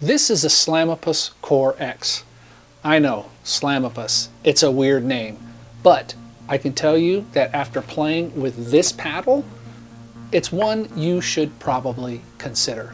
This is a Slamopus Core X. I know, Slamopus, it's a weird name, but I can tell you that after playing with this paddle, it's one you should probably consider.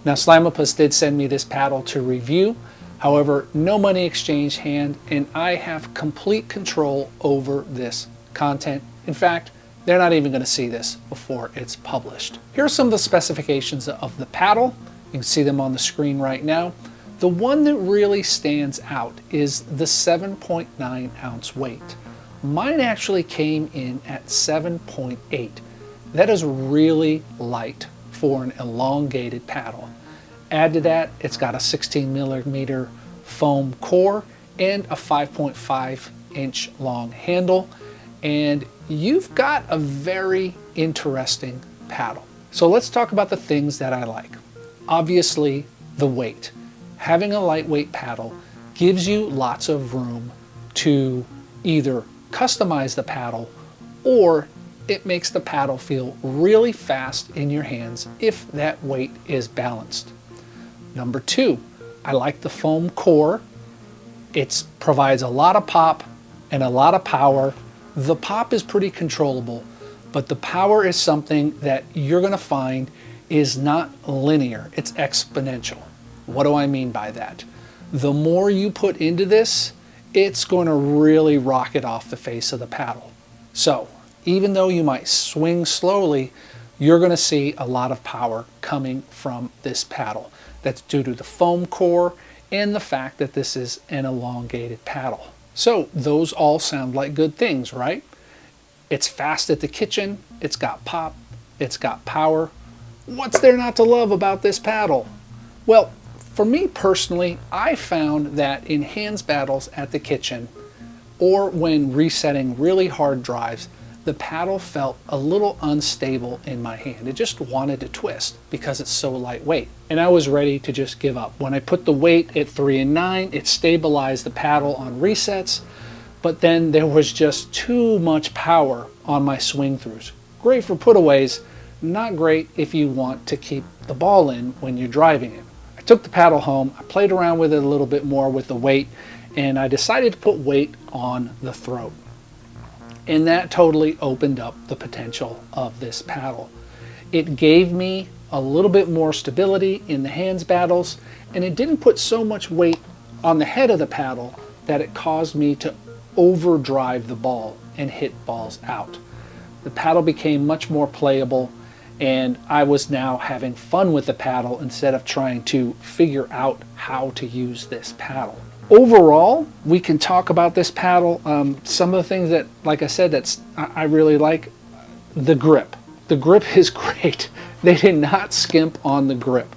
Now, Slamopus did send me this paddle to review. However, no money exchanged hand, and I have complete control over this content. In fact, they're not even going to see this before it's published. Here are some of the specifications of the paddle. You can see them on the screen right now. The one that really stands out is the 7.9 ounce weight. Mine actually came in at 7.8. That is really light for an elongated paddle. Add to that, it's got a 16mm foam core and a 5.5 inch long handle, and you've got a very interesting paddle. So let's talk about the things that I like. Obviously, the weight. Having a lightweight paddle gives you lots of room to either customize the paddle, or it makes the paddle feel really fast in your hands if that weight is balanced. Number two, I like the foam core. It provides a lot of pop and a lot of power. The pop is pretty controllable, but the power is something that you're going to find is not linear, it's exponential. What do I mean by that? The more you put into this, it's going to really rocket off the face of the paddle. So even though you might swing slowly, you're going to see a lot of power coming from this paddle. That's due to the foam core and the fact that this is an elongated paddle. So those all sound like good things, right? It's fast at the kitchen, it's got pop, it's got power. What's there not to love about this paddle? Well, for me personally, I found that in hands battles at the kitchen, or when resetting really hard drives, the paddle felt a little unstable in my hand. It just wanted to twist because it's so lightweight. And I was ready to just give up. When I put the weight at 3 and 9, it stabilized the paddle on resets, but then there was just too much power on my swing throughs. Great for putaways, not great if you want to keep the ball in when you're driving it. I took the paddle home, I played around with it a little bit more with the weight, and I decided to put weight on the throat. And that totally opened up the potential of this paddle. It gave me a little bit more stability in the hands battles, and it didn't put so much weight on the head of the paddle that it caused me to overdrive the ball and hit balls out. The paddle became much more playable, and I was now having fun with the paddle instead of trying to figure out how to use this paddle. Overall, we can talk about this paddle. Some of the things that, like I said, I really like. The grip. The grip is great. They did not skimp on the grip.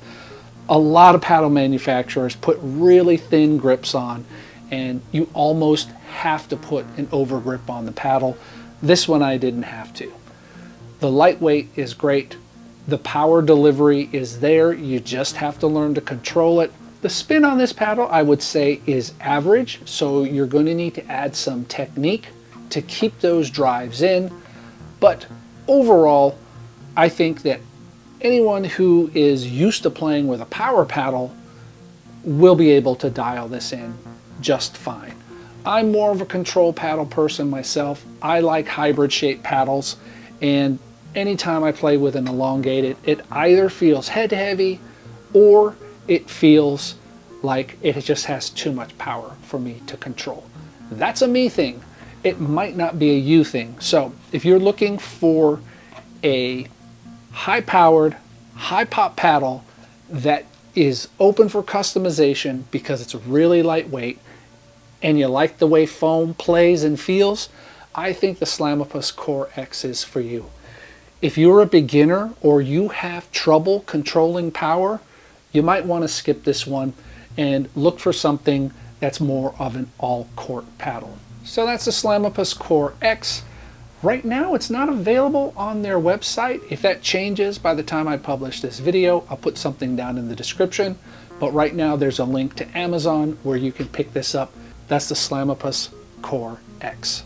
A lot of paddle manufacturers put really thin grips on, and you almost have to put an over grip on the paddle. This one I didn't have to. The lightweight is great. The power delivery is there. You just have to learn to control it. The spin on this paddle, I would say, is average, so you're going to need to add some technique to keep those drives in. But overall, I think that anyone who is used to playing with a power paddle will be able to dial this in just fine. I'm more of a control paddle person myself. I like hybrid shaped paddles, and anytime I play with an elongated, it either feels head heavy or it feels like it just has too much power for me to control. That's a me thing. It might not be a you thing. So if you're looking for a high-powered, high-pop paddle that is open for customization because it's really lightweight and you like the way foam plays and feels, I think the Slamopus Core X is for you. If you're a beginner or you have trouble controlling power, you might want to skip this one and look for something that's more of an all-court paddle. So that's the Slamopus Core X. Right now it's not available on their website. If that changes by the time I publish this video, I'll put something down in the description. But right now there's a link to Amazon where you can pick this up. That's the Slamopus Core X.